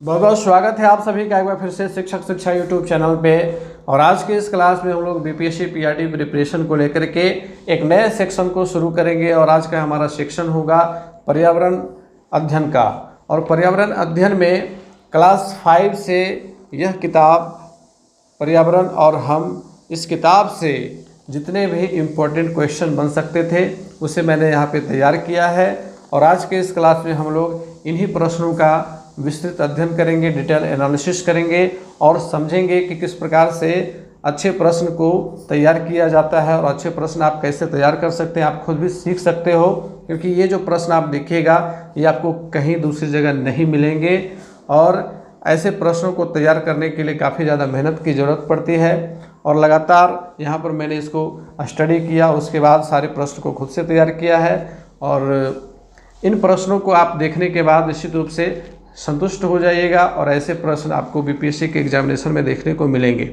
बहुत बहुत स्वागत है आप सभी का एक बार फिर से शिक्षक शिक्षा यूट्यूब चैनल पे। और आज के इस क्लास में हम लोग बीपीएससी पीआरटी प्रिपरेशन को लेकर के एक नए सेक्शन को शुरू करेंगे। और आज का हमारा सेक्शन होगा पर्यावरण अध्ययन का। और पर्यावरण अध्ययन में क्लास 5 से यह किताब पर्यावरण और हम, इस किताब से जितने भी इम्पोर्टेंट क्वेश्चन बन सकते थे उसे मैंने यहाँ पे तैयार किया है। और आज के इस क्लास में हम लोग इन्हीं प्रश्नों का विस्तृत अध्ययन करेंगे, डिटेल एनालिसिस करेंगे और समझेंगे कि किस प्रकार से अच्छे प्रश्न को तैयार किया जाता है और अच्छे प्रश्न आप कैसे तैयार कर सकते हैं। आप खुद भी सीख सकते हो, क्योंकि ये जो प्रश्न आप देखिएगा ये आपको कहीं दूसरी जगह नहीं मिलेंगे। और ऐसे प्रश्नों को तैयार करने के लिए काफ़ी ज़्यादा मेहनत की ज़रूरत पड़ती है। और लगातार यहाँ पर मैंने इसको स्टडी किया, उसके बाद सारे प्रश्न को खुद से तैयार किया है। और इन प्रश्नों को आप देखने के बाद निश्चित रूप से संतुष्ट हो जाइएगा और ऐसे प्रश्न आपको बीपीएससी के एग्जामिनेशन में देखने को मिलेंगे।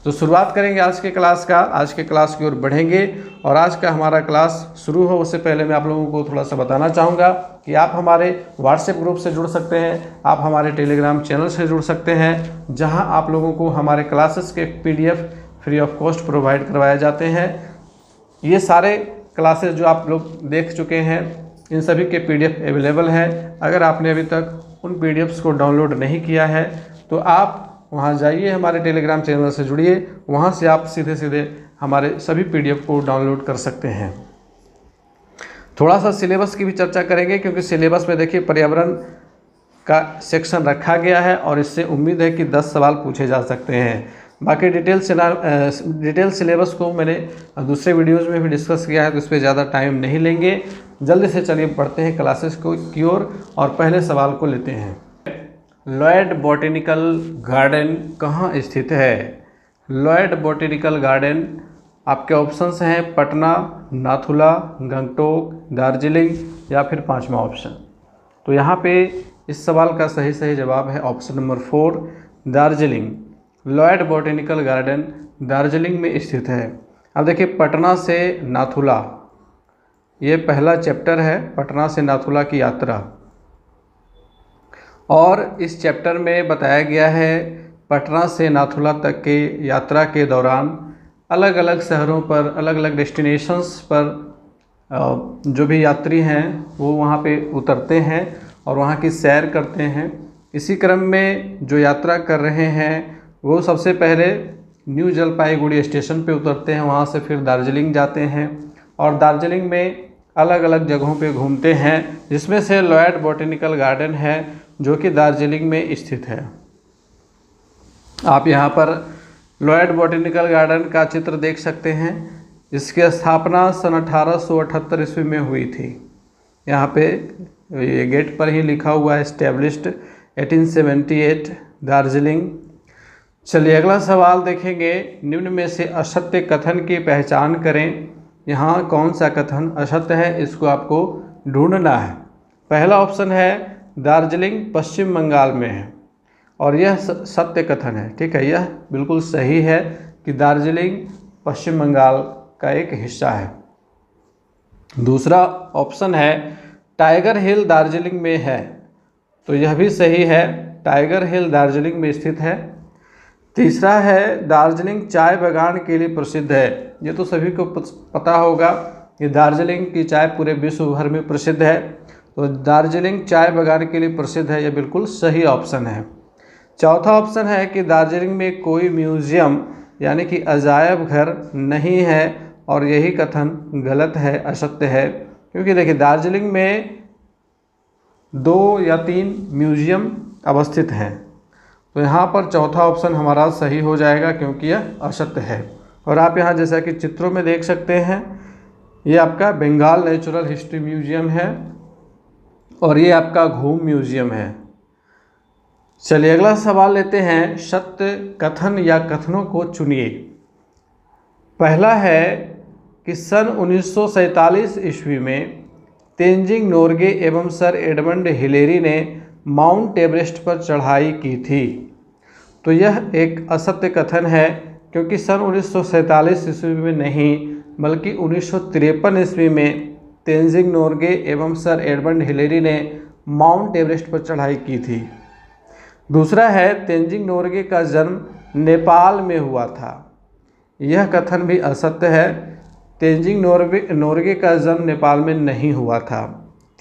तो शुरुआत करेंगे आज के क्लास का। आज के क्लास की ओर बढ़ेंगे और आज का हमारा क्लास शुरू हो उससे पहले मैं आप लोगों को थोड़ा सा बताना चाहूँगा कि आप हमारे व्हाट्सएप ग्रुप से जुड़ सकते हैं, आप हमारे टेलीग्राम चैनल से जुड़ सकते हैं, जहाँ आप लोगों को हमारे क्लासेस के PDF free of cost provide करवाए जाते हैं। ये सारे क्लासेस जो आप लोग देख चुके हैं इन सभी के PDF अवेलेबल हैं। अगर आपने अभी तक उन PDFs को डाउनलोड नहीं किया है तो आप वहां जाइए, हमारे टेलीग्राम चैनल से जुड़िए, वहां से आप सीधे सीधे हमारे सभी PDF को डाउनलोड कर सकते हैं। थोड़ा सा सिलेबस की भी चर्चा करेंगे, क्योंकि सिलेबस में देखिए पर्यावरण का सेक्शन रखा गया है और इससे उम्मीद है कि 10 सवाल पूछे जा सकते हैं। बाकी डिटेल सिलेबस को मैंने दूसरे वीडियोज़ में भी डिस्कस किया है, तो इस पर ज़्यादा टाइम नहीं लेंगे। जल्दी से चलिए पढ़ते हैं क्लासेस को की ओर और पहले सवाल को लेते हैं। लॉयड बॉटेनिकल गार्डन कहाँ स्थित है? लॉयड बॉटेनिकल गार्डन आपके ऑप्शंस हैं पटना, नाथुला, गंगटोक, दार्जिलिंग या फिर 5वां ऑप्शन। तो यहाँ पे इस सवाल का सही जवाब है option number 4 Darjeeling. Lloyd botanical garden Darjeeling में स्थित है। अब देखिए पटना से नाथुला, ये पहला चैप्टर है, पटना से नाथुला की यात्रा। और इस चैप्टर में बताया गया है पटना से नाथुला तक के यात्रा के दौरान अलग अलग शहरों पर, अलग अलग डेस्टिनेशंस पर जो भी यात्री हैं वो वहाँ पे उतरते हैं और वहाँ की सैर करते हैं। इसी क्रम में जो यात्रा कर रहे हैं वो सबसे पहले न्यू जलपाईगुड़ी स्टेशन पे उतरते हैं, वहाँ से फिर दार्जिलिंग जाते हैं और दार्जिलिंग में अलग अलग जगहों पे घूमते हैं, जिसमें से लॉयड बॉटेनिकल गार्डन है जो कि दार्जिलिंग में स्थित है। आप यहाँ पर लॉयड बॉटेनिकल गार्डन का चित्र देख सकते हैं। इसकी स्थापना सन 1878 ईस्वी में हुई थी। यहाँ पे ये गेट पर ही लिखा हुआ है एस्टेब्लिश्ड 1878 दार्जिलिंग। चलिए अगला सवाल देखेंगे। निम्न में से असत्य कथन की पहचान करें। यहाँ कौन सा कथन असत्य है इसको आपको ढूंढना है। पहला ऑप्शन है दार्जिलिंग पश्चिम बंगाल में है और यह सत्य कथन है, ठीक है, यह बिल्कुल सही है कि दार्जिलिंग पश्चिम बंगाल का एक हिस्सा है। दूसरा ऑप्शन है टाइगर हिल दार्जिलिंग में है, तो यह भी सही है, टाइगर हिल दार्जिलिंग में स्थित है। तीसरा है दार्जिलिंग चाय बागान के लिए प्रसिद्ध है। ये तो सभी को पता होगा कि दार्जिलिंग की चाय पूरे विश्व भर में प्रसिद्ध है, तो दार्जिलिंग चाय बागान के लिए प्रसिद्ध है, यह बिल्कुल सही ऑप्शन है। चौथा ऑप्शन है कि दार्जिलिंग में कोई म्यूजियम यानी कि अजायब घर नहीं है और यही कथन गलत है, असत्य है, क्योंकि देखिए दार्जिलिंग में 2 या 3 म्यूजियम अवस्थित हैं। तो यहाँ पर चौथा ऑप्शन हमारा सही हो जाएगा क्योंकि यह असत्य है। और आप यहाँ जैसा कि चित्रों में देख सकते हैं ये आपका बंगाल नेचुरल हिस्ट्री म्यूजियम है और ये आपका घूम म्यूजियम है। चलिए अगला सवाल लेते हैं। सत्य कथन या कथनों को चुनिए। पहला है कि सन 1947 ईस्वी में तेंजिंग नोर्गे एवं सर एडमंड हिलेरी ने माउंट एवरेस्ट पर चढ़ाई की थी। तो यह एक असत्य कथन है, क्योंकि सन 1947 ईस्वी में नहीं बल्कि 1953 ईस्वी में तेंजिंग नोर्गे एवं सर एडमंड हिलेरी ने माउंट एवरेस्ट पर चढ़ाई की थी। दूसरा है तेंजिंग नोरगे का जन्म नेपाल में हुआ था। यह कथन भी असत्य है। तेंजिंग नोरगे का जन्म नेपाल में नहीं हुआ था।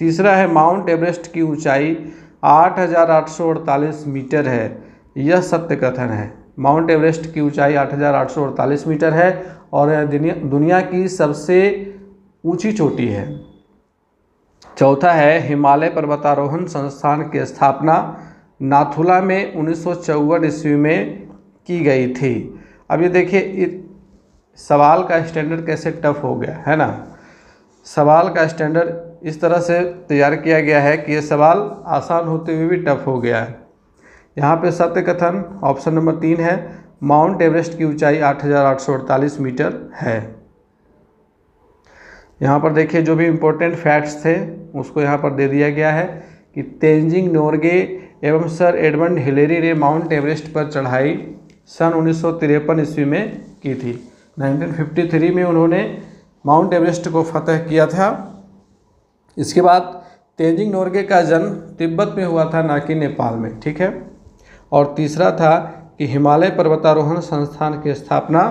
तीसरा है माउंट एवरेस्ट की ऊंचाई 8,848 मीटर है। यह सत्य कथन है। माउंट एवरेस्ट की ऊंचाई 8,848 मीटर है और यह दुनिया की सबसे ऊंची चोटी है। चौथा है हिमालय पर्वतारोहण संस्थान की स्थापना नाथुला में 1954 ईस्वी में की गई थी। अब ये देखिए सवाल का स्टैंडर्ड कैसे टफ हो गया है ना। सवाल का स्टैंडर्ड इस तरह से तैयार किया गया है कि ये सवाल आसान होते हुए भी टफ हो गया है। यहाँ पे सत्य कथन ऑप्शन नंबर 3 है, माउंट एवरेस्ट की ऊंचाई 8,848 मीटर है। यहाँ पर देखिए जो भी इम्पोर्टेंट फैक्ट्स थे उसको यहाँ पर दे दिया गया है कि तेंजिंग नोरगे एवं सर एडमंड हिलेरी ने माउंट एवरेस्ट पर चढ़ाई सन 1953 ईस्वी में की थी। 1953 में उन्होंने माउंट एवरेस्ट को फतह किया था। इसके बाद तेंजिंग नोरगे का जन्म तिब्बत में हुआ था, ना कि नेपाल में। ठीक है। और तीसरा था कि हिमालय पर्वतारोहण संस्थान की स्थापना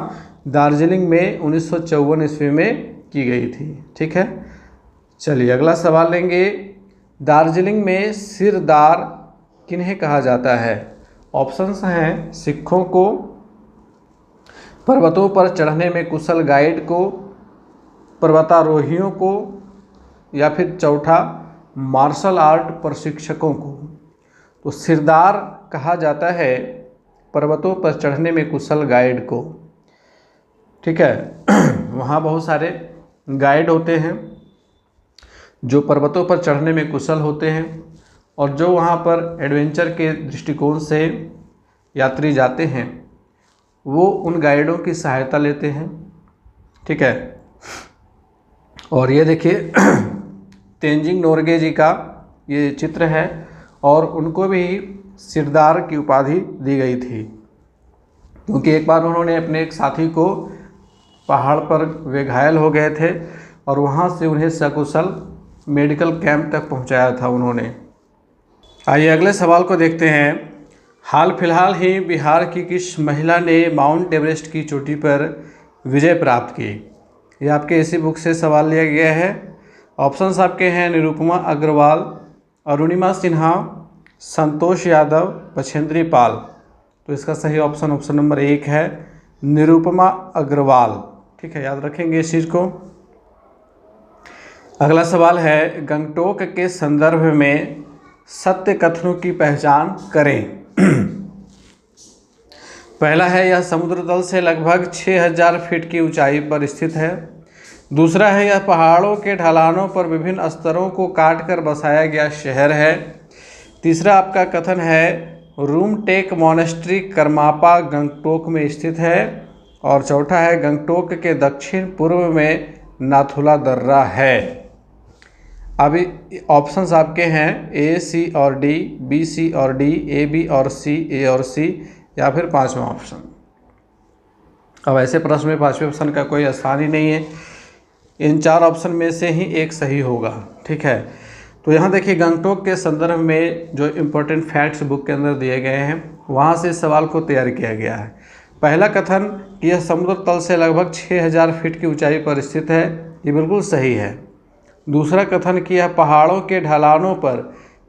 दार्जिलिंग में 1954 ईस्वी में की गई थी। ठीक है। चलिए अगला सवाल लेंगे। दार्जिलिंग में सिरदार किन्हें कहा जाता है? ऑप्शंस हैं सिखों को, पर्वतों पर चढ़ने में कुशल गाइड को, पर्वतारोहियों को, या फिर चौथा मार्शल आर्ट प्रशिक्षकों को। तो सिरदार कहा जाता है पर्वतों पर चढ़ने में कुशल गाइड को। ठीक है। वहाँ बहुत सारे गाइड होते हैं जो पर्वतों पर चढ़ने में कुशल होते हैं और जो वहाँ पर एडवेंचर के दृष्टिकोण से यात्री जाते हैं वो उन गाइडों की सहायता लेते हैं। ठीक है। और ये देखिए तेंजिंग नोरगे जी का ये चित्र है और उनको भी सिरदार की उपाधि दी गई थी क्योंकि एक बार उन्होंने अपने एक साथी को पहाड़ पर वे घायल हो गए थे और वहाँ से उन्हें सकुशल मेडिकल कैंप तक पहुँचाया था उन्होंने। आइए अगले सवाल को देखते हैं। हाल फिलहाल ही बिहार की किस महिला ने माउंट एवरेस्ट की चोटी पर विजय प्राप्त की? ये आपके इसी बुक से सवाल लिया गया है। ऑप्शंस आपके हैं निरुपमा अग्रवाल, अरुणिमा सिन्हा, संतोष यादव, बछेंद्री पाल। तो इसका सही ऑप्शन नंबर 1 है, निरुपमा अग्रवाल। ठीक है, याद रखेंगे इस चीज़ को। अगला सवाल है गंगटोक के संदर्भ में सत्य कथनों की पहचान करें। पहला है यह समुद्र तल से लगभग 6000 फीट की ऊंचाई पर स्थित है। दूसरा है यह पहाड़ों के ढलानों पर विभिन्न स्तरों को काटकर बसाया गया शहर है। तीसरा आपका कथन है रूमटेक मॉनेस्ट्री करमापा गंगटोक में स्थित है। और चौथा है गंगटोक के दक्षिण पूर्व में नाथुला दर्रा है। अभी ऑप्शंस आपके हैं ए, सी और डी, बी, सी और डी, ए, बी और सी, ए और सी, या फिर पांचवा ऑप्शन। अब ऐसे प्रश्न में पांचवें ऑप्शन का कोई स्थान ही नहीं है। इन 4 ऑप्शन में से ही एक सही होगा। ठीक है। तो यहाँ देखिए गंगटोक के संदर्भ में जो इम्पोर्टेंट फैक्ट्स बुक के अंदर दिए गए हैं वहाँ से इस सवाल को तैयार किया गया है। पहला कथन कि यह समुद्र तल से लगभग 6000 फीट की ऊंचाई पर स्थित है, ये बिल्कुल सही है। दूसरा कथन कि यह पहाड़ों के ढलानों पर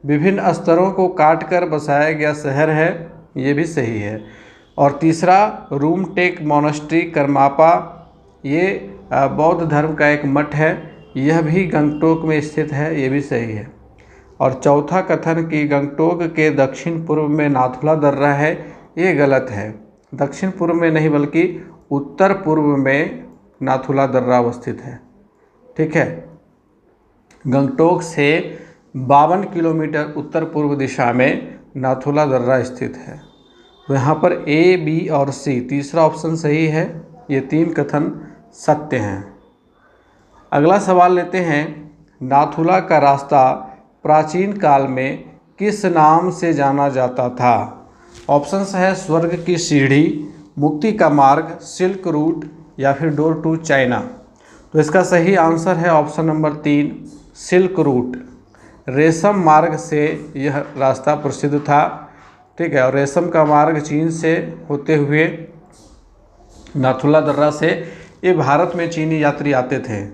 विभिन्न स्तरों को काटकर बसाया गया शहर है, ये भी सही है। और तीसरा रूमटेक मॉनेस्ट्री करमापा, ये बौद्ध धर्म का एक मठ है, यह भी गंगटोक में स्थित है, ये भी सही है। और चौथा कथन कि गंगटोक के दक्षिण पूर्व में नाथुला दर्रा है, ये गलत है। दक्षिण पूर्व में नहीं बल्कि उत्तर पूर्व में नाथुला दर्रा अवस्थित है। ठीक है। गंगटोक से 52 किलोमीटर उत्तर पूर्व दिशा में नाथुला दर्रा स्थित है। तो यहाँ पर ए, बी और सी, तीसरा ऑप्शन सही है। ये 3 कथन सत्य हैं। अगला सवाल लेते हैं। नाथुला का रास्ता प्राचीन काल में किस नाम से जाना जाता था? ऑप्शंस है स्वर्ग की सीढ़ी, मुक्ति का मार्ग, सिल्क रूट, या फिर डोर टू चाइना। तो इसका सही आंसर है ऑप्शन नंबर 3, सिल्क रूट। रेशम मार्ग से यह रास्ता प्रसिद्ध था। ठीक है। और रेशम का मार्ग चीन से होते हुए नाथुला दर्रा से ये भारत में चीनी यात्री आते थे,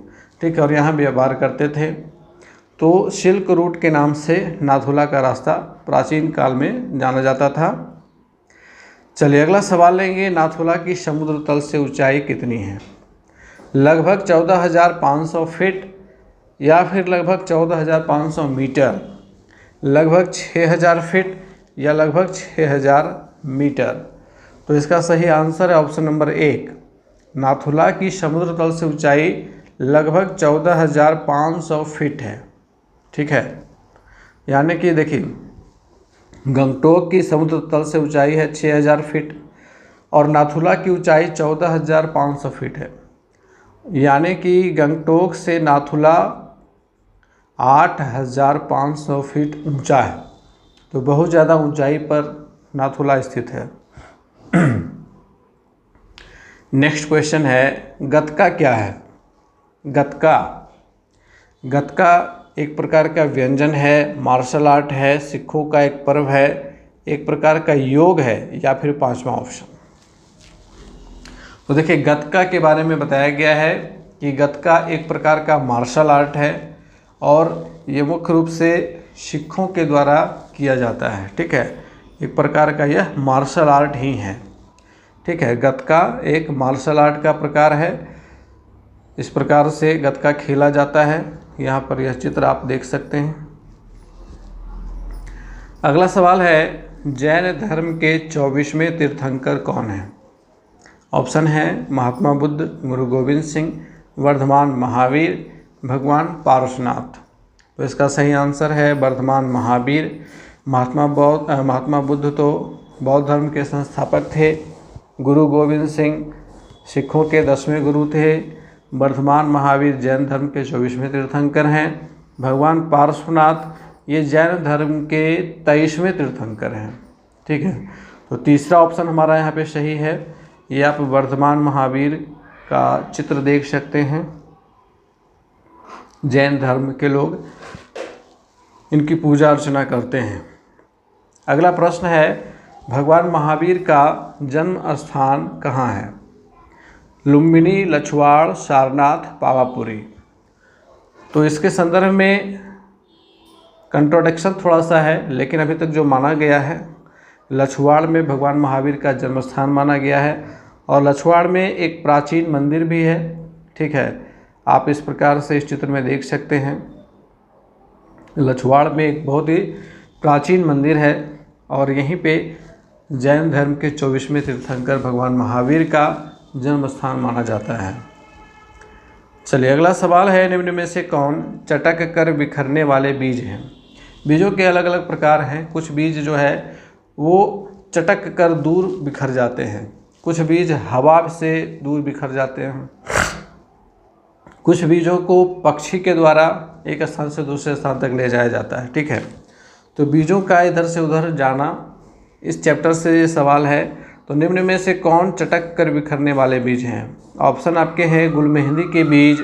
ठीक है, और यहाँ व्यापार करते थे। तो सिल्क रूट के नाम से नाथुला का रास्ता प्राचीन काल में जाना जाता था। चलिए अगला सवाल लेंगे, नाथुला की समुद्र तल से ऊंचाई कितनी है? लगभग 14,500 फीट या फिर लगभग 14,500 मीटर, लगभग 6,000 फीट या लगभग 6,000 मीटर। तो इसका सही आंसर है ऑप्शन नंबर 1। नाथुला की समुद्र तल से ऊंचाई लगभग 14,500 फीट है, ठीक है। यानी कि देखिए, गंगटोक की समुद्र तल से ऊंचाई है 6,000 फीट और नाथुला की ऊंचाई 14,500 फीट है। यानी कि गंगटोक से नाथुला 8,500 फीट ऊंचा है। तो बहुत ज़्यादा ऊंचाई पर नाथुला स्थित है। नेक्स्ट क्वेश्चन है, गतका क्या है? गतका एक प्रकार का व्यंजन है, मार्शल आर्ट है, सिखों का एक पर्व है, एक प्रकार का योग है, या फिर पांचवा ऑप्शन। तो देखिए, गतका के बारे में बताया गया है कि गतका एक प्रकार का मार्शल आर्ट है और ये मुख्य रूप से सिखों के द्वारा किया जाता है, ठीक है। एक प्रकार का यह मार्शल आर्ट ही है, ठीक है। गतका एक मार्शल आर्ट का प्रकार है। इस प्रकार से गतका खेला जाता है। यहाँ पर यह चित्र आप देख सकते हैं। अगला सवाल है, जैन धर्म के 24वें तीर्थंकर कौन है? ऑप्शन है महात्मा बुद्ध, गुरु गोविंद सिंह, वर्धमान महावीर, भगवान पारसनाथ। तो इसका सही आंसर है वर्धमान महावीर। महात्मा बुद्ध तो बौद्ध धर्म के संस्थापक थे, गुरु गोविंद सिंह सिखों के 10वें गुरु थे, वर्धमान महावीर जैन धर्म के 24वें तीर्थंकर हैं, भगवान पार्श्वनाथ ये जैन धर्म के 23वें तीर्थंकर हैं, ठीक है। तो तीसरा ऑप्शन हमारा यहाँ पे सही है। ये आप वर्धमान महावीर का चित्र देख सकते हैं। जैन धर्म के लोग इनकी पूजा अर्चना करते हैं। अगला प्रश्न है, भगवान महावीर का जन्म स्थान कहाँ है? लुम्बिनी, लछवाड़, सारनाथ, पावापुरी। तो इसके संदर्भ में कंट्रोडिक्शन थोड़ा सा है, लेकिन अभी तक जो माना गया है, लछवाड़ में भगवान महावीर का जन्म स्थान माना गया है और लछवाड़ में एक प्राचीन मंदिर भी है, ठीक है। आप इस प्रकार से इस चित्र में देख सकते हैं। लछवाड़ में एक बहुत ही प्राचीन मंदिर है और यहीं पे जैन धर्म के 24वें तीर्थंकर भगवान महावीर का जन्म स्थान माना जाता है। चलिए अगला सवाल है, निम्न में से कौन चटक कर बिखरने वाले बीज हैं? बीजों के अलग अलग प्रकार हैं। कुछ बीज जो है वो चटक कर दूर बिखर जाते हैं, कुछ बीज हवा से दूर बिखर जाते हैं, कुछ बीजों को पक्षी के द्वारा एक स्थान से दूसरे स्थान तक ले जाया जाता है, ठीक है। तो बीजों का इधर से उधर जाना इस चैप्टर से ये सवाल है। तो निम्न में से कौन चटक कर बिखरने वाले बीज हैं? ऑप्शन आपके हैं गुलमेहंदी के बीज,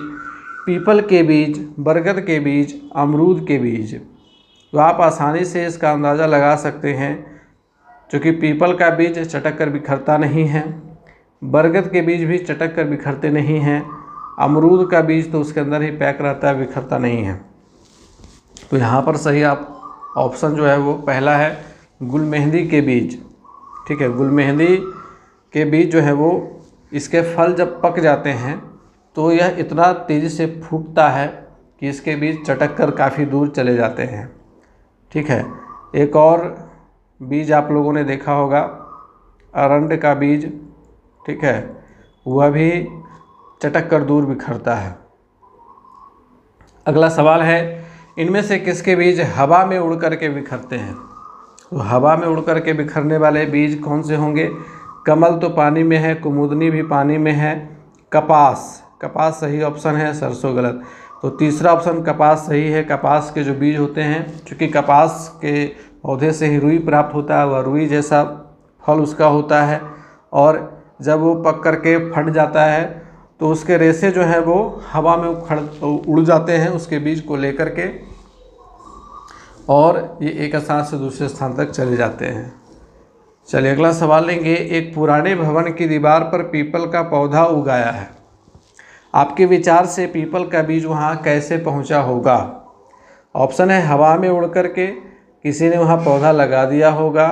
पीपल के बीज, बरगद के बीज, अमरूद के बीज। तो आप आसानी से इसका अंदाज़ा लगा सकते हैं, क्योंकि पीपल का बीज चटक कर बिखरता नहीं है, बरगद के बीज भी चटक कर बिखरते नहीं हैं, अमरूद का बीज तो उसके अंदर ही पैक रहता है, बिखरता नहीं है। तो यहाँ पर सही आप ऑप्शन जो है वो पहला है, गुलमेहंदी के बीज, ठीक है। गुलमेहंदी के बीज जो है वो इसके फल जब पक जाते हैं तो यह इतना तेज़ी से फूटता है कि इसके बीज चटक कर काफ़ी दूर चले जाते हैं, ठीक है। एक और बीज आप लोगों ने देखा होगा, अरंड का बीज, ठीक है, वह भी चटक कर दूर बिखरता है। अगला सवाल है, इनमें से किसके बीज हवा में उड़ कर के बिखरते हैं? तो हवा में उड़ कर के बिखरने वाले बीज कौन से होंगे? कमल तो पानी में है, कुमुदनी भी पानी में है, कपास सही ऑप्शन है, सरसों गलत। तो तीसरा ऑप्शन कपास सही है। कपास के जो बीज होते हैं, क्योंकि कपास के पौधे से ही रुई प्राप्त होता है, वह रुई जैसा फल उसका होता है और जब वो पक कर के फट जाता है तो उसके रेशे जो है वो हवा में उड़ जाते हैं उसके बीज को लेकर के, और ये एक स्थान से दूसरे स्थान तक चले जाते हैं, चलिए अगला सवाल लेंगे। एक पुराने भवन की दीवार पर पीपल का पौधा उगाया है, आपके विचार से पीपल का बीज वहाँ कैसे पहुँचा होगा? ऑप्शन है हवा में उड़ कर के, किसी ने वहाँ पौधा लगा दिया होगा,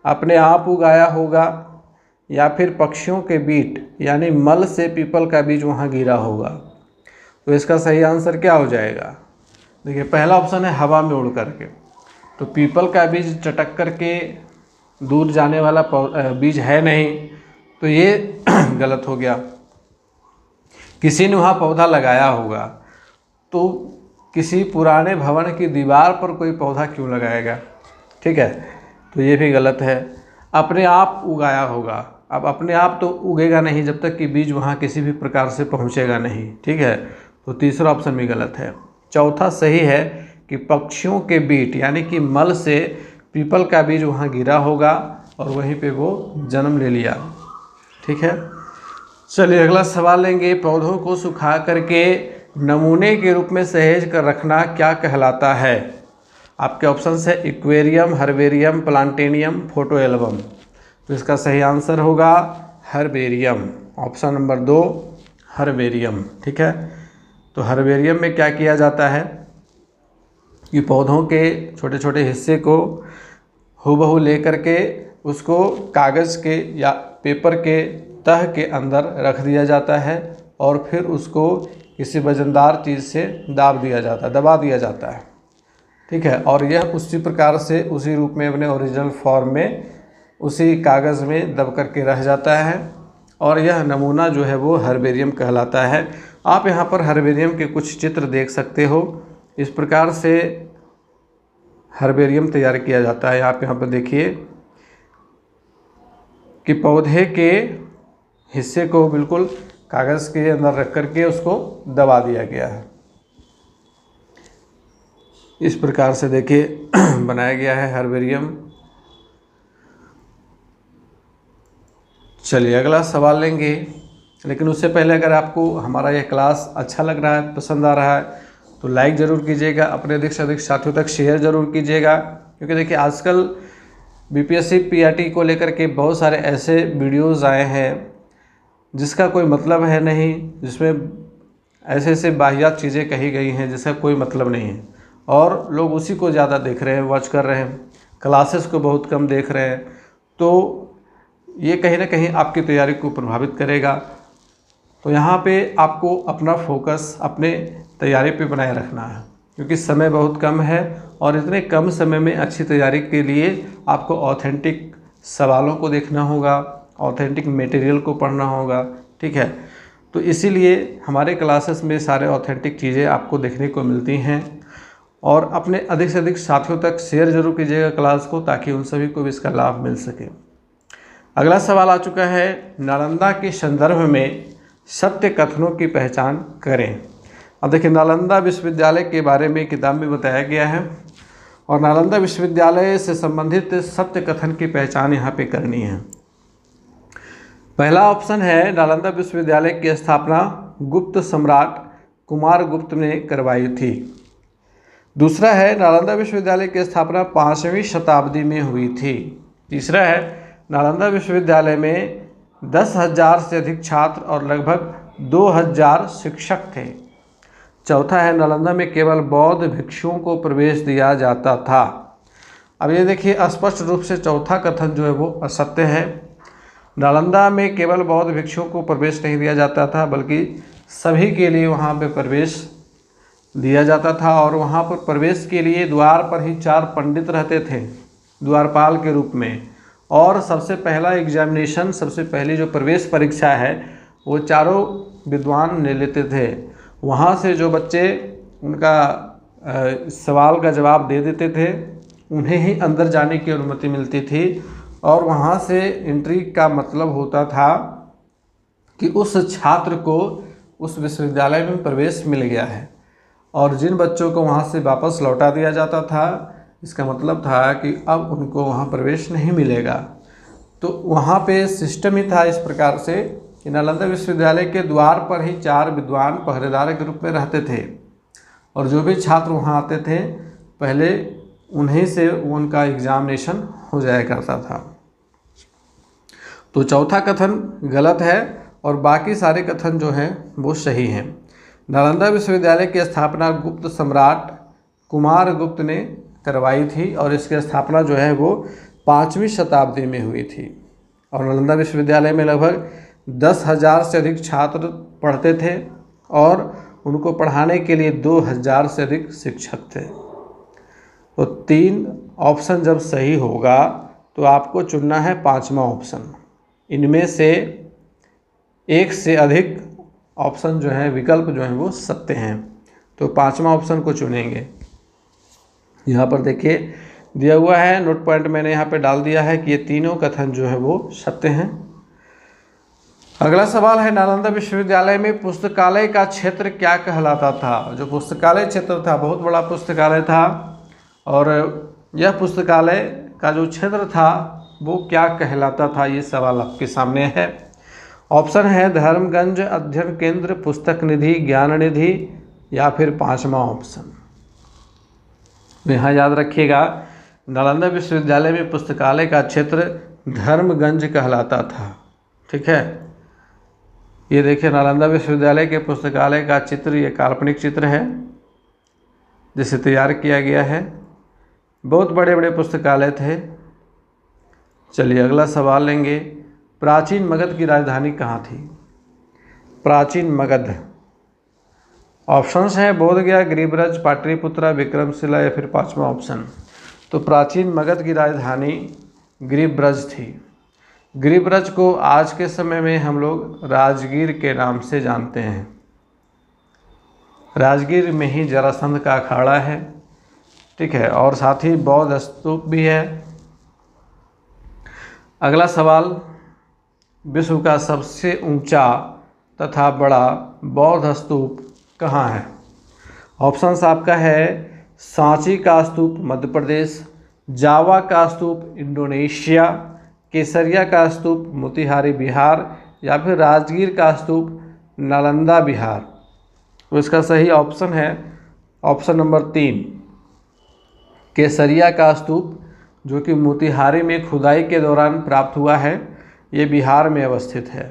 अपने आप उगाया होगा, या फिर पक्षियों के बीट यानी मल से पीपल का बीज वहाँ गिरा होगा। तो इसका सही आंसर क्या हो जाएगा? देखिए पहला ऑप्शन है हवा में उड़ कर के, तो पीपल का बीज चटक कर के दूर जाने वाला बीज है नहीं, तो ये गलत हो गया। किसी ने वहाँ पौधा लगाया होगा, तो किसी पुराने भवन की दीवार पर कोई पौधा क्यों लगाएगा? ठीक है, तो ये भी गलत है। अपने आप उगाया होगा, अब अपने आप तो उगेगा नहीं जब तक कि बीज वहाँ किसी भी प्रकार से पहुँचेगा नहीं। ठीक है, तो तीसरा ऑप्शन भी गलत है। चौथा सही है कि पक्षियों के बीट यानी कि मल से पीपल का बीज वहाँ गिरा होगा और वहीं पे वो जन्म ले लिया। ठीक है, चलिए अगला सवाल लेंगे। पौधों को सुखा करके नमूने के रूप में सहेज कर रखना क्या कहलाता है? आपके ऑप्शन है एक्वेरियम, हर्बेरियम, प्लांटेनियम, फोटो एल्बम। तो इसका सही आंसर होगा हर्बेरियम, ऑप्शन नंबर 2 हर्बेरियम। ठीक है, तो हर्बेरियम में क्या किया जाता है कि पौधों के छोटे छोटे हिस्से को हूबहू ले करके उसको कागज़ के या पेपर के तह के अंदर रख दिया जाता है और फिर उसको किसी वजनदार चीज़ से दबा दिया जाता है। ठीक है, और यह उसी प्रकार से उसी रूप में अपने ओरिजिनल फॉर्म में उसी कागज़ में दब करके रह जाता है और यह नमूना जो है वो हर्बेरियम कहलाता है। आप यहाँ पर हर्बेरियम के कुछ चित्र देख सकते हो। इस प्रकार से हर्बेरियम तैयार किया जाता है। आप यहाँ पर देखिए कि पौधे के हिस्से को बिल्कुल कागज़ के अंदर रख करके उसको दबा दिया गया है। इस प्रकार से देखिए बनाया गया है हर्बेरियम। चलिए अगला सवाल लेंगे, लेकिन उससे पहले अगर आपको हमारा यह क्लास अच्छा लग रहा है, पसंद आ रहा है, तो लाइक ज़रूर कीजिएगा, अपने अधिक से अधिक साथियों तक शेयर ज़रूर कीजिएगा। क्योंकि देखिए आजकल बीपीएससी पीआरटी को लेकर के बहुत सारे ऐसे वीडियोज़ आए हैं जिसका कोई मतलब है नहीं, जिसमें ऐसे ऐसे वाहियात चीज़ें कही गई हैं जिसका कोई मतलब नहीं है, और लोग उसी को ज़्यादा देख रहे हैं, वॉच कर रहे हैं, क्लासेस को बहुत कम देख रहे हैं। तो ये कहीं ना कहीं आपकी तैयारी को प्रभावित करेगा। तो यहाँ पे आपको अपना फोकस अपने तैयारी पे बनाए रखना है, क्योंकि समय बहुत कम है और इतने कम समय में अच्छी तैयारी के लिए आपको ऑथेंटिक सवालों को देखना होगा, ऑथेंटिक मटेरियल को पढ़ना होगा। ठीक है, तो इसीलिए हमारे क्लासेस में सारे ऑथेंटिक चीज़ें आपको देखने को मिलती हैं। और अपने अधिक से अधिक साथियों तक शेयर जरूर कीजिएगा क्लास को, ताकि उन सभी को भी इसका लाभ मिल सके। अगला सवाल आ चुका है, नालंदा के संदर्भ में सत्य कथनों की पहचान करें। अब देखिए नालंदा विश्वविद्यालय के बारे में किताब में बताया गया है और नालंदा विश्वविद्यालय से संबंधित सत्य कथन की पहचान यहाँ पे करनी है। पहला ऑप्शन है नालंदा विश्वविद्यालय की स्थापना गुप्त सम्राट कुमार गुप्त ने करवाई थी। दूसरा है नालंदा विश्वविद्यालय की स्थापना 5वीं शताब्दी में हुई थी। तीसरा है नालंदा विश्वविद्यालय में 10,000 से अधिक छात्र और लगभग 2,000 शिक्षक थे। चौथा है नालंदा में केवल बौद्ध भिक्षुओं को प्रवेश दिया जाता था। अब ये देखिए स्पष्ट रूप से चौथा कथन जो है वो असत्य है। नालंदा में केवल बौद्ध भिक्षुओं को प्रवेश नहीं दिया जाता था, बल्कि सभी के लिए वहाँ पे प्रवेश दिया जाता था। और वहाँ पर प्रवेश के लिए द्वार पर ही 4 पंडित रहते थे द्वारपाल के रूप में। और सबसे पहला एग्जामिनेशन, सबसे पहली जो प्रवेश परीक्षा है वो चारों विद्वान ले लेते थे। वहाँ से जो बच्चे उनका सवाल का जवाब दे देते थे उन्हें ही अंदर जाने की अनुमति मिलती थी। और वहाँ से एंट्री का मतलब होता था कि उस छात्र को उस विश्वविद्यालय में प्रवेश मिल गया है। और जिन बच्चों को वहाँ से वापस लौटा दिया जाता था, इसका मतलब था कि अब उनको वहाँ प्रवेश नहीं मिलेगा। तो वहाँ पे सिस्टम ही था इस प्रकार से कि नालंदा विश्वविद्यालय के द्वार पर ही 4 विद्वान पहरेदार के रूप में रहते थे। और जो भी छात्र वहाँ आते थे पहले उन्हीं से उनका एग्जामिनेशन हो जाया करता था। तो चौथा कथन गलत है और बाकी सारे कथन जो हैं वो सही हैं। नालंदा विश्वविद्यालय की स्थापना गुप्त सम्राट कुमार गुप्त ने करवाई थी और इसकी स्थापना जो है वो 5वीं शताब्दी में हुई थी। और नालंदा विश्वविद्यालय में लगभग 10,000 से अधिक छात्र पढ़ते थे और उनको पढ़ाने के लिए 2,000 से अधिक शिक्षक थे। तो 3 ऑप्शन जब सही होगा तो आपको चुनना है 5वां ऑप्शन। इनमें से एक से अधिक ऑप्शन जो है, विकल्प जो हैं वो सत्य हैं, तो 5वां ऑप्शन को चुनेंगे। यहाँ पर देखिए दिया हुआ है, नोट पॉइंट मैंने यहाँ पे डाल दिया है कि ये तीनों कथन जो है वो सत्य हैं। अगला सवाल है, नालंदा विश्वविद्यालय में पुस्तकालय का क्षेत्र क्या कहलाता था? जो पुस्तकालय क्षेत्र था, बहुत बड़ा पुस्तकालय था, और यह पुस्तकालय का जो क्षेत्र था वो क्या कहलाता था, ये सवाल आपके सामने है। ऑप्शन है धर्मगंज अध्ययन केंद्र, पुस्तक निधि, ज्ञान निधि, या फिर 5वां ऑप्शन। यहाँ याद रखिएगा, नालंदा विश्वविद्यालय में पुस्तकालय का क्षेत्र धर्मगंज कहलाता था। ठीक है, ये देखिए नालंदा विश्वविद्यालय के पुस्तकालय का चित्र, ये काल्पनिक चित्र है जिसे तैयार किया गया है। बहुत बड़े बड़े पुस्तकालय थे। चलिए अगला सवाल लेंगे, प्राचीन मगध की राजधानी कहाँ थी? प्राचीन मगध, ऑप्शंस हैं बोधगया, गिरिब्रज, पाटलिपुत्रा, विक्रमशिला, या फिर 5वां ऑप्शन। तो प्राचीन मगध की राजधानी गिरिब्रज थी। गिरिब्रज को आज के समय में हम लोग राजगीर के नाम से जानते हैं। राजगीर में ही जरासंध का अखाड़ा है। ठीक है, और साथ ही बौद्ध स्तूप भी है। अगला सवाल, विश्व का सबसे ऊंचा तथा बड़ा बौद्ध स्तूप कहाँ है? ऑप्शंस आपका है सांची का स्तूप मध्य प्रदेश, जावा का स्तूप इंडोनेशिया, केसरिया का स्तूप मोतिहारी बिहार, या फिर राजगीर का स्तूप नालंदा बिहार। तो इसका सही ऑप्शन है ऑप्शन नंबर 3, केसरिया का स्तूप, जो कि मोतिहारी में खुदाई के दौरान प्राप्त हुआ है। ये बिहार में अवस्थित है।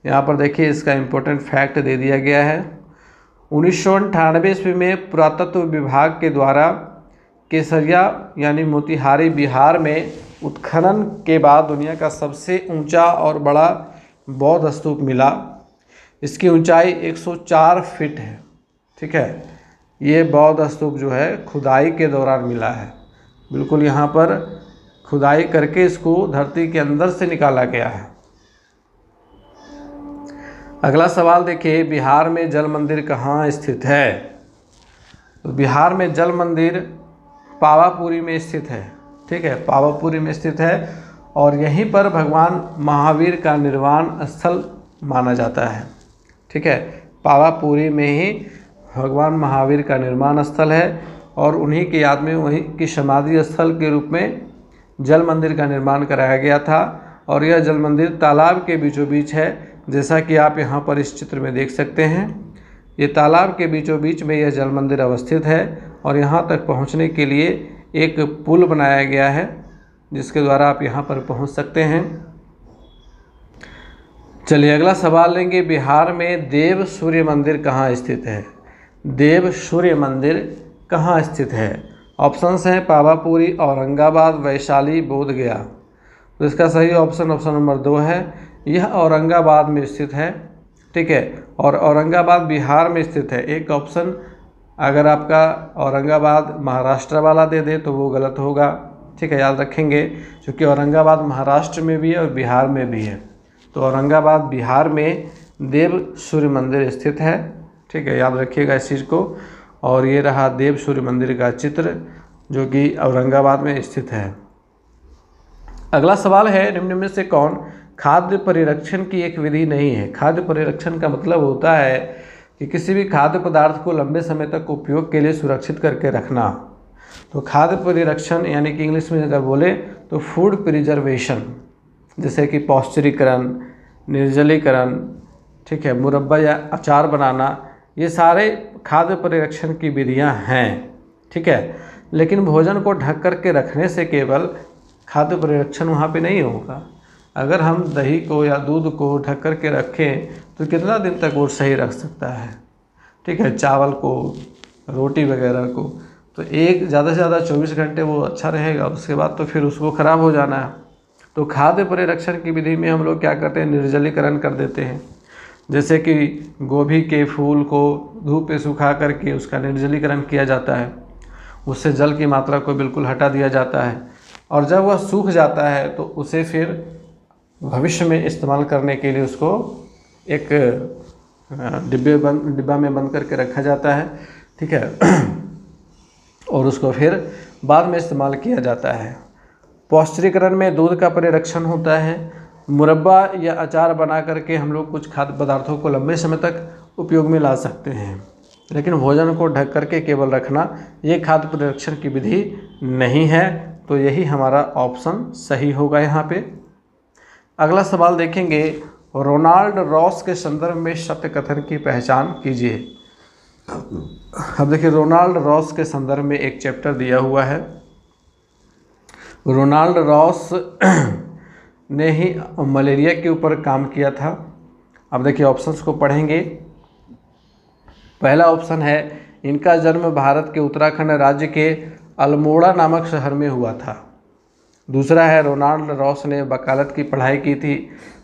यहाँ पर देखिए इसका इम्पोर्टेंट फैक्ट दे दिया गया है। 1998 ईस्वी में पुरातत्व विभाग के द्वारा केसरिया यानी मोतिहारी बिहार में उत्खनन के बाद दुनिया का सबसे ऊंचा और बड़ा बौद्ध स्तूप मिला। इसकी ऊंचाई 104 फीट है। ठीक है, ये बौद्ध स्तूप जो है खुदाई के दौरान मिला है। बिल्कुल यहाँ पर खुदाई करके इसको धरती के अंदर से निकाला गया है। अगला सवाल देखिए, बिहार में जल मंदिर कहाँ स्थित है? तो बिहार में जल मंदिर पावापुरी में स्थित है। ठीक है, पावापुरी में स्थित है और यहीं पर भगवान महावीर का निर्वाण स्थल माना जाता है। ठीक है, पावापुरी में ही भगवान महावीर का निर्माण स्थल है और उन्हीं की याद में वहीं की समाधि स्थल के रूप में जल मंदिर का निर्माण कराया गया था। और यह जल मंदिर तालाब के बीचों बीच है, जैसा कि आप यहाँ पर इस चित्र में देख सकते हैं। ये तालाब के बीचों बीच में यह जल मंदिर अवस्थित है और यहाँ तक पहुँचने के लिए एक पुल बनाया गया है जिसके द्वारा आप यहाँ पर पहुँच सकते हैं। चलिए अगला सवाल लेंगे, बिहार में देव सूर्य मंदिर कहाँ स्थित है? देव सूर्य मंदिर कहाँ स्थित है? ऑप्शंस हैं पावापुरी, औरंगाबाद, वैशाली, बोधगया। तो इसका सही ऑप्शन नंबर 2 है। यह औरंगाबाद में स्थित है। ठीक है, और औरंगाबाद बिहार में स्थित है। एक ऑप्शन अगर आपका औरंगाबाद महाराष्ट्र वाला दे दे तो वो गलत होगा। ठीक है, याद रखेंगे, क्योंकि औरंगाबाद महाराष्ट्र में भी है और बिहार में भी है। तो औरंगाबाद बिहार में देव सूर्य मंदिर स्थित है। ठीक है, याद रखिएगा इस चीज़ को। और ये रहा देव सूर्य मंदिर का चित्र जो कि औरंगाबाद में स्थित है। अगला सवाल है, निम्न में से कौन खाद्य परिरक्षण की एक विधि नहीं है? खाद्य परिरक्षण का मतलब होता है कि किसी भी खाद्य पदार्थ को लंबे समय तक उपयोग के लिए सुरक्षित करके रखना। तो खाद्य परिरक्षण यानी कि इंग्लिश में अगर बोले तो फूड प्रिजर्वेशन, जैसे कि पौष्टिरीकरण, निर्जलीकरण, ठीक है, मुरब्बा या अचार बनाना, ये सारे खाद्य परिरक्षण की विधियां हैं। ठीक है, लेकिन भोजन को ढक करके रखने से केवल खाद्य परिरक्षण वहाँ पे नहीं होगा। अगर हम दही को या दूध को ढक कर के रखें तो कितना दिन तक वो सही रख सकता है, ठीक है। चावल को, रोटी वगैरह को तो एक ज़्यादा से ज़्यादा 24 घंटे वो अच्छा रहेगा, उसके बाद तो फिर उसको ख़राब हो जाना है। तो खाद्य परिरक्षण की विधि में हम लोग क्या करते हैं, निर्जलीकरण कर देते हैं। जैसे कि गोभी के फूल को धूप पे सुखा करके उसका निर्जलीकरण किया जाता है, उससे जल की मात्रा को बिल्कुल हटा दिया जाता है, और जब वह सूख जाता है तो उसे फिर भविष्य में इस्तेमाल करने के लिए उसको एक डिब्बा में बंद करके रखा जाता है, ठीक है, और उसको फिर बाद में इस्तेमाल किया जाता है। पौष्टिकीकरण में दूध का परिरक्षण होता है। मुरब्बा या अचार बना करके हम लोग कुछ खाद्य पदार्थों को लंबे समय तक उपयोग में ला सकते हैं, लेकिन भोजन को ढक करके केवल रखना ये खाद्य परिरक्षण की विधि नहीं है। तो यही हमारा ऑप्शन सही होगा यहाँ पे। अगला सवाल देखेंगे, रोनाल्ड रॉस के संदर्भ में सत्य कथन की पहचान कीजिए। अब देखिए, रोनाल्ड रॉस के संदर्भ में एक चैप्टर दिया हुआ है। रोनाल्ड रॉस ने ही मलेरिया के ऊपर काम किया था। अब देखिए ऑप्शंस को पढ़ेंगे। पहला ऑप्शन है, इनका जन्म भारत के उत्तराखंड राज्य के अल्मोड़ा नामक शहर में हुआ था। दूसरा है, रोनाल्ड रॉस ने वकालत की पढ़ाई की थी।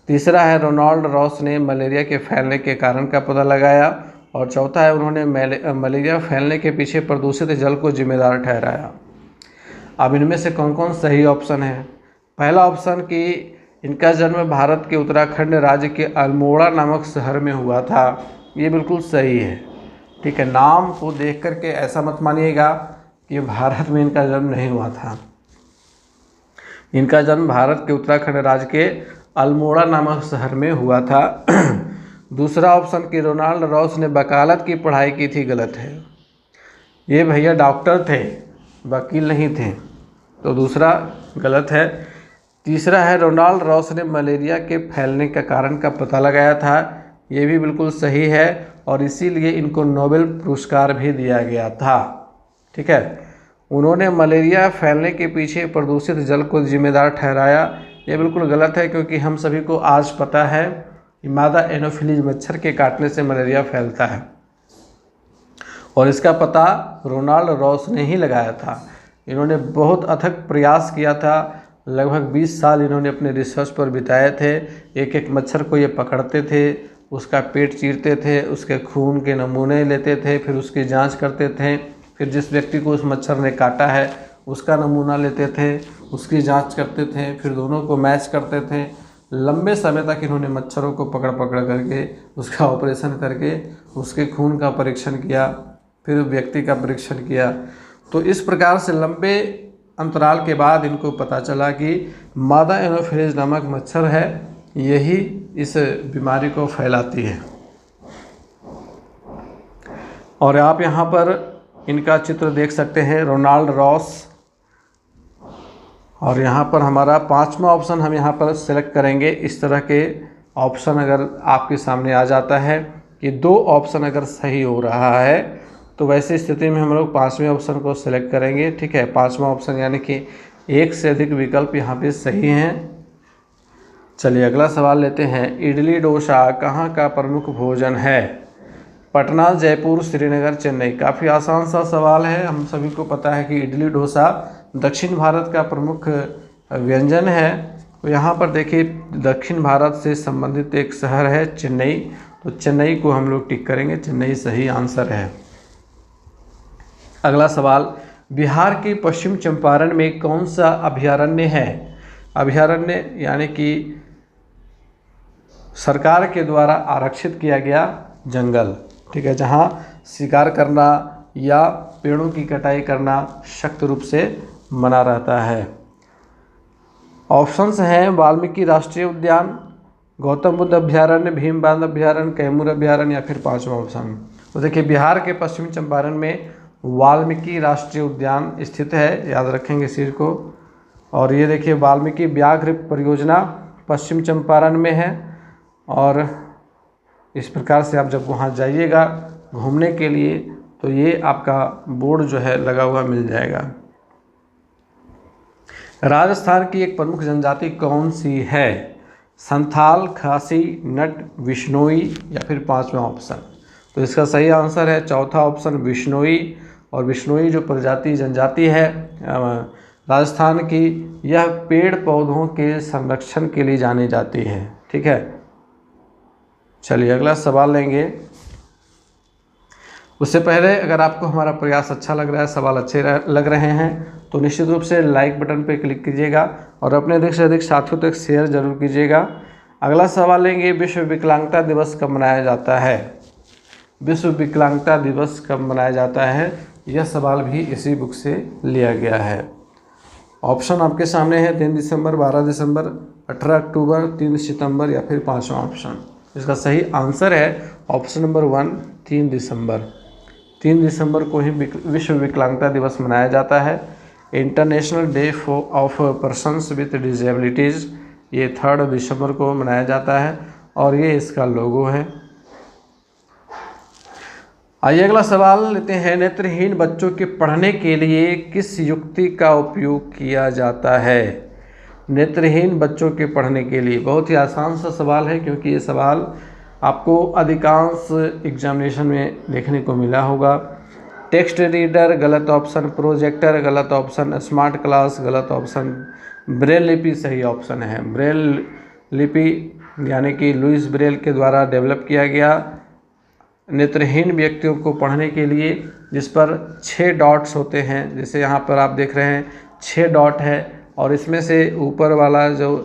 तीसरा है, रोनाल्ड रॉस ने मलेरिया के फैलने के कारण का पता लगाया। और चौथा है, उन्होंने मलेरिया फैलने के पीछे प्रदूषित जल को जिम्मेदार ठहराया। अब इनमें से कौन कौन सही ऑप्शन है? पहला ऑप्शन कि इनका जन्म भारत के उत्तराखंड राज्य के अल्मोड़ा नामक शहर में हुआ था, ये बिल्कुल सही है, ठीक है। नाम को देख करके ऐसा मत मानिएगा कि भारत में इनका जन्म नहीं हुआ था। इनका जन्म भारत के उत्तराखंड राज्य के अल्मोड़ा नामक शहर में हुआ था। दूसरा ऑप्शन कि रोनाल्ड रॉस ने वकालत की पढ़ाई की थी, गलत है। ये भैया डॉक्टर थे, वकील नहीं थे, तो दूसरा गलत है। तीसरा है, रोनाल्ड रॉस ने मलेरिया के फैलने का कारण का पता लगाया था, ये भी बिल्कुल सही है, और इसीलिए इनको नोबेल पुरस्कार भी दिया गया था, ठीक है। उन्होंने मलेरिया फैलने के पीछे प्रदूषित जल को जिम्मेदार ठहराया, ये बिल्कुल गलत है, क्योंकि हम सभी को आज पता है कि मादा एनोफिलीज मच्छर के काटने से मलेरिया फैलता है, और इसका पता रोनाल्ड रॉस ने ही लगाया था। इन्होंने बहुत अथक प्रयास किया था, लगभग 20 साल इन्होंने अपने रिसर्च पर बिताए थे। एक एक मच्छर को ये पकड़ते थे, उसका पेट चीरते थे, उसके खून के नमूने लेते थे, फिर उसकी जांच करते थे, फिर जिस व्यक्ति को उस मच्छर ने काटा है उसका नमूना लेते थे, उसकी जांच करते थे, फिर दोनों को मैच करते थे। लंबे समय तक इन्होंने मच्छरों को पकड़ पकड़ करके उसका ऑपरेशन करके उसके खून का परीक्षण किया, फिर व्यक्ति का परीक्षण किया। तो इस प्रकार से लंबे अंतराल के बाद इनको पता चला कि मादा एनोफिलीज नामक मच्छर है, यही इस बीमारी को फैलाती है। और आप यहाँ पर इनका चित्र देख सकते हैं, रोनाल्ड रॉस। और यहाँ पर हमारा 5वां ऑप्शन हम यहाँ पर सेलेक्ट करेंगे। इस तरह के ऑप्शन अगर आपके सामने आ जाता है कि 2 ऑप्शन अगर सही हो रहा है, तो वैसे स्थिति में हम लोग 5वें ऑप्शन को सिलेक्ट करेंगे, ठीक है। 5वां ऑप्शन यानी कि एक से अधिक विकल्प यहाँ पे सही हैं। चलिए अगला सवाल लेते हैं। इडली डोसा कहाँ का प्रमुख भोजन है? पटना, जयपुर, श्रीनगर, चेन्नई। काफ़ी आसान सा सवाल है। हम सभी को पता है कि इडली डोसा दक्षिण भारत का प्रमुख व्यंजन है। तो यहाँ पर देखिए, दक्षिण भारत से संबंधित एक शहर है चेन्नई, तो चेन्नई को हम लोग टिक करेंगे, चेन्नई सही आंसर है। अगला सवाल, बिहार के पश्चिम चंपारण में कौन सा अभयारण्य है? अभयारण्य यानी कि सरकार के द्वारा आरक्षित किया गया जंगल, ठीक है, जहाँ शिकार करना या पेड़ों की कटाई करना सख्त रूप से मना रहता है। ऑप्शंस हैं वाल्मीकि राष्ट्रीय उद्यान, गौतम बुद्ध अभयारण्य, भीम बांध अभयारण्य, कैमूर अभयारण्य, या फिर 5वां ऑप्शन। तो देखिए, बिहार के पश्चिम चंपारण में वाल्मीकि राष्ट्रीय उद्यान स्थित है, याद रखेंगे इस चीज़ को। और ये देखिए, वाल्मीकि व्याघ्र परियोजना पश्चिम चंपारण में है। और इस प्रकार से आप जब वहाँ जाइएगा घूमने के लिए, तो ये आपका बोर्ड जो है लगा हुआ मिल जाएगा। राजस्थान की एक प्रमुख जनजाति कौन सी है? संथाल, खासी, नट, विश्नोई या फिर पांचवा ऑप्शन। तो इसका सही आंसर है चौथा ऑप्शन विश्नोई। और विश्नोई जो प्रजाति जनजाति है राजस्थान की, यह पेड़ पौधों के संरक्षण के लिए जानी जाती है। ठीक है, चलिए अगला सवाल लेंगे। उससे पहले अगर आपको हमारा प्रयास अच्छा लग रहा है, सवाल अच्छे लग रहे हैं, तो निश्चित रूप से लाइक बटन पर क्लिक कीजिएगा और अपने अधिक से अधिक साथियों तक शेयर जरूर कीजिएगा। अगला सवाल लेंगे, विश्व विकलांगता दिवस कब मनाया जाता है? विश्व विकलांगता दिवस कब मनाया जाता है? यह सवाल भी इसी बुक से लिया गया है। ऑप्शन आपके सामने है 3 दिसंबर, 12 दिसंबर, 18 अक्टूबर, 3 सितंबर या फिर पाँचवा ऑप्शन। इसका सही आंसर है ऑप्शन नंबर 1, 3 दिसंबर। 3 दिसंबर को ही विश्व विकलांगता दिवस मनाया जाता है। International day of persons with disabilities, ये 3 दिसंबर को मनाया जाता है और ये इसका लोगो है। आइए अगला सवाल लेते हैं। नेत्रहीन बच्चों के पढ़ने के लिए किस युक्ति का उपयोग किया जाता है? नेत्रहीन बच्चों के पढ़ने के लिए बहुत ही आसान सा सवाल है, क्योंकि ये सवाल आपको अधिकांश एग्जामिनेशन में देखने को मिला होगा। टेक्स्ट रीडर गलत ऑप्शन, प्रोजेक्टर गलत ऑप्शन, स्मार्ट क्लास गलत ऑप्शन, ब्रेल लिपि सही ऑप्शन है। ब्रेल लिपि यानी कि लुइस ब्रेल के द्वारा डेवलप किया गया नेत्रहीन व्यक्तियों को पढ़ने के लिए, जिस पर 6 डॉट्स होते हैं, जैसे यहाँ पर आप देख रहे हैं 6 डॉट है और इसमें से ऊपर वाला जो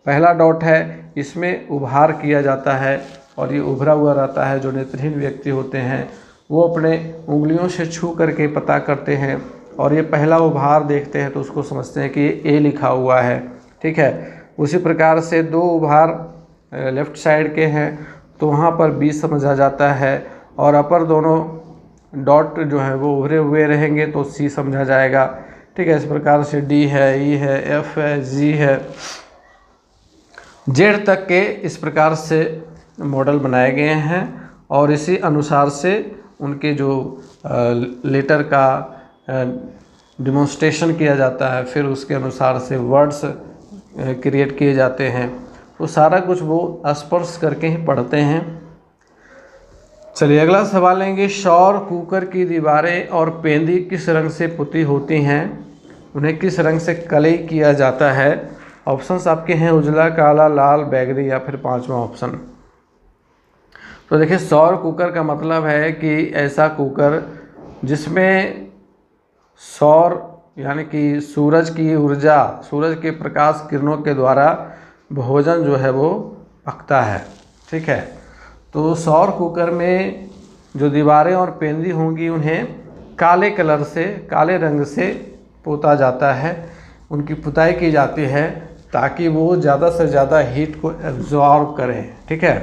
पहला डॉट है इसमें उभार किया जाता है और ये उभरा हुआ रहता है। जो नेत्रहीन व्यक्ति होते हैं वो अपने उंगलियों से छू करके पता करते हैं और ये पहला उभार देखते हैं तो उसको समझते हैं कि ये ए लिखा हुआ है। ठीक है, उसी प्रकार से 2 उभार लेफ़्ट साइड के हैं तो वहाँ पर बी समझा जाता है और अपर दोनों डॉट जो है वो उभरे हुए रहेंगे तो सी समझा जाएगा। ठीक है, इस प्रकार से डी है, ई है, एफ है, जी है, जेड तक के इस प्रकार से मॉडल बनाए गए हैं और इसी अनुसार से उनके जो लेटर का डिमॉन्स्ट्रेशन किया जाता है, फिर उसके अनुसार से वर्ड्स क्रिएट किए जाते हैं। तो सारा कुछ वो स्पर्श करके ही पढ़ते हैं। चलिए अगला सवाल लेंगे। सौर कुकर की दीवारें और पेंदी किस रंग से पुती होती हैं? उन्हें किस रंग से कलई किया जाता है? ऑप्शंस आपके हैं उजला, काला, लाल, बैगनी या फिर पांचवा ऑप्शन। तो देखिए, सौर कुकर का मतलब है कि ऐसा कुकर जिसमें सौर यानी कि सूरज की ऊर्जा, सूरज के प्रकाश किरणों के द्वारा भोजन जो है वो पकता है। ठीक है, तो सौर कुकर में जो दीवारें और पेंदी होंगी उन्हें काले कलर से, काले रंग से पोता जाता है, उनकी पुताई की जाती है ताकि वो ज़्यादा से ज़्यादा हीट को एब्जॉर्ब करें। ठीक है,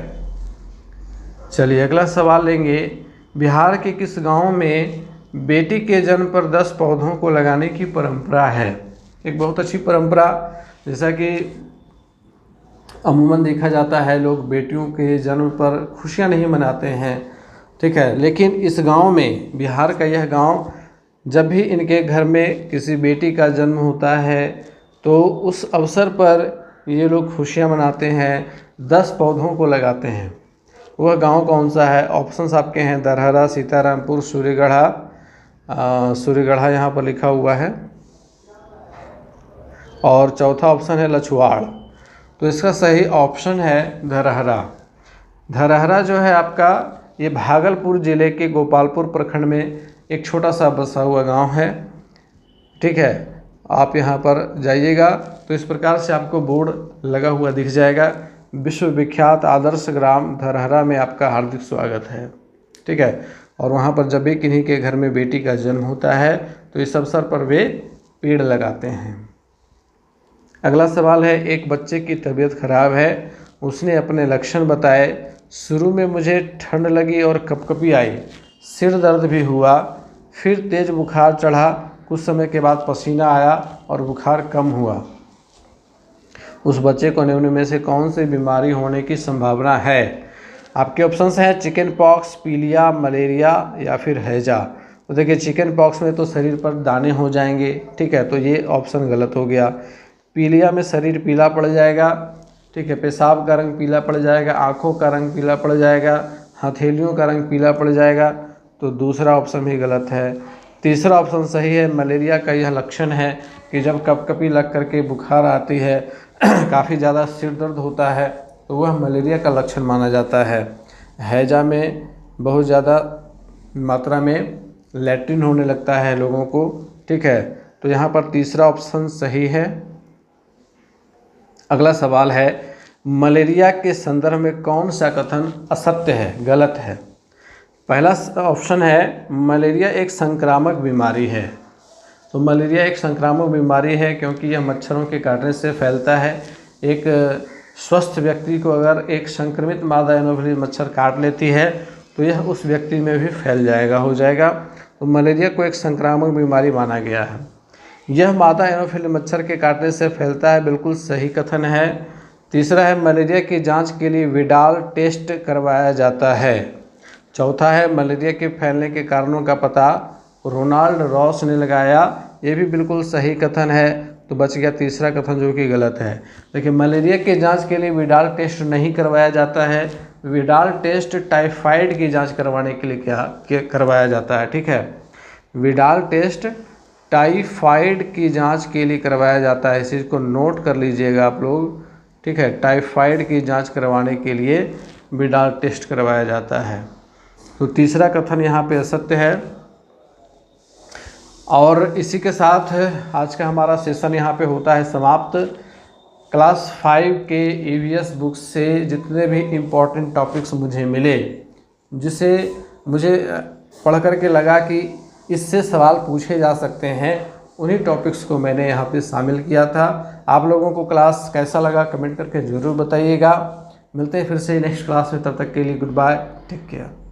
चलिए अगला सवाल लेंगे। बिहार के किस गांव में बेटी के जन्म पर 10 पौधों को लगाने की परंपरा है? एक बहुत अच्छी परंपरा, जैसा कि अमूमन देखा जाता है लोग बेटियों के जन्म पर खुशियां नहीं मनाते हैं। ठीक है, लेकिन इस गांव में, बिहार का यह गांव, जब भी इनके घर में किसी बेटी का जन्म होता है तो उस अवसर पर ये लोग खुशियां मनाते हैं, 10 पौधों को लगाते हैं। वह गांव कौन सा है? ऑप्शंस आपके हैं दरहरा, सीतारामपुर, सूर्यगढ़ा यहाँ पर लिखा हुआ है और चौथा ऑप्शन है लछुआड़। तो इसका सही ऑप्शन है धरहरा। धरहरा जो है आपका, ये भागलपुर ज़िले के गोपालपुर प्रखंड में एक छोटा सा बसा हुआ गांव है। ठीक है, आप यहां पर जाइएगा तो इस प्रकार से आपको बोर्ड लगा हुआ दिख जाएगा, विश्व विख्यात आदर्श ग्राम धरहरा में आपका हार्दिक स्वागत है। ठीक है, और वहां पर जब भी किन्हीं के घर में बेटी का जन्म होता है तो इस अवसर पर वे पेड़ लगाते हैं। अगला सवाल है। एक बच्चे की तबीयत खराब है, उसने अपने लक्षण बताए। शुरू में मुझे ठंड लगी और कपकपी आई, सिर दर्द भी हुआ, फिर तेज बुखार चढ़ा, कुछ समय के बाद पसीना आया और बुखार कम हुआ। उस बच्चे को निम्न में से कौन सी बीमारी होने की संभावना है? आपके ऑप्शंस हैं चिकन पॉक्स, पीलिया, मलेरिया या फिर हैजा। तो देखिए, चिकन पॉक्स में तो शरीर पर दाने हो जाएंगे। ठीक है, तो ये ऑप्शन गलत हो गया। पीलिया में शरीर पीला पड़ जाएगा। ठीक है। पेशाब का रंग पीला पड़ जाएगा, आँखों का रंग पीला पड़ जाएगा, हथेलियों का रंग पीला पड़ जाएगा, तो दूसरा ऑप्शन ही गलत है। तीसरा ऑप्शन सही है। मलेरिया का यह लक्षण है कि जब कपकपी लग करके बुखार आती है काफ़ी ज़्यादा सिर दर्द होता है, तो वह मलेरिया का लक्षण माना जाता है। हैजा में बहुत ज़्यादा मात्रा में लैट्रिन होने लगता है लोगों को, ठीक है। तो यहाँ पर तीसरा ऑप्शन सही है। अगला सवाल है, मलेरिया के संदर्भ में कौन सा कथन असत्य है, गलत है? पहला ऑप्शन है मलेरिया एक संक्रामक बीमारी है। तो मलेरिया एक संक्रामक बीमारी है क्योंकि यह मच्छरों के काटने से फैलता है। एक स्वस्थ व्यक्ति को अगर एक संक्रमित मादा एनोफिलीज मच्छर काट लेती है तो यह उस व्यक्ति में भी फैल जाएगा, हो जाएगा। तो मलेरिया को एक संक्रामक बीमारी माना गया है। यह मादा एनोफिलीज मच्छर के काटने से फैलता है, बिल्कुल सही कथन है। तीसरा है मलेरिया की जांच के लिए विडाल टेस्ट करवाया जाता है। चौथा है मलेरिया के फैलने के कारणों का पता रोनाल्ड रॉस ने लगाया। ये भी बिल्कुल सही कथन है। तो बच गया तीसरा कथन जो कि गलत है। देखिए, मलेरिया की जांच के लिए विडाल टेस्ट नहीं करवाया जाता है। विडाल टेस्ट टाइफाइड की जांच करवाने के लिए करवाया जाता है, ठीक है। विडाल टेस्ट टाइफाइड की जांच के लिए करवाया जाता है। इस चीज़ को नोट कर लीजिएगा आप लोग, ठीक है। टाइफाइड की जांच करवाने के लिए विडाल टेस्ट करवाया जाता है। तो तीसरा कथन यहाँ पे असत्य है। और इसी के साथ आज का हमारा सेशन यहाँ पे होता है समाप्त। क्लास 5 के EVS बुक से जितने भी इम्पोर्टेंट टॉपिक्स मुझे मिले, जिसे मुझे पढ़ कर के लगा कि इससे सवाल पूछे जा सकते हैं, उन्हीं टॉपिक्स को मैंने यहाँ पे शामिल किया था। आप लोगों को क्लास कैसा लगा कमेंट करके ज़रूर बताइएगा। मिलते हैं फिर से नेक्स्ट क्लास में, तब तक के लिए गुड बाय, टेक केयर।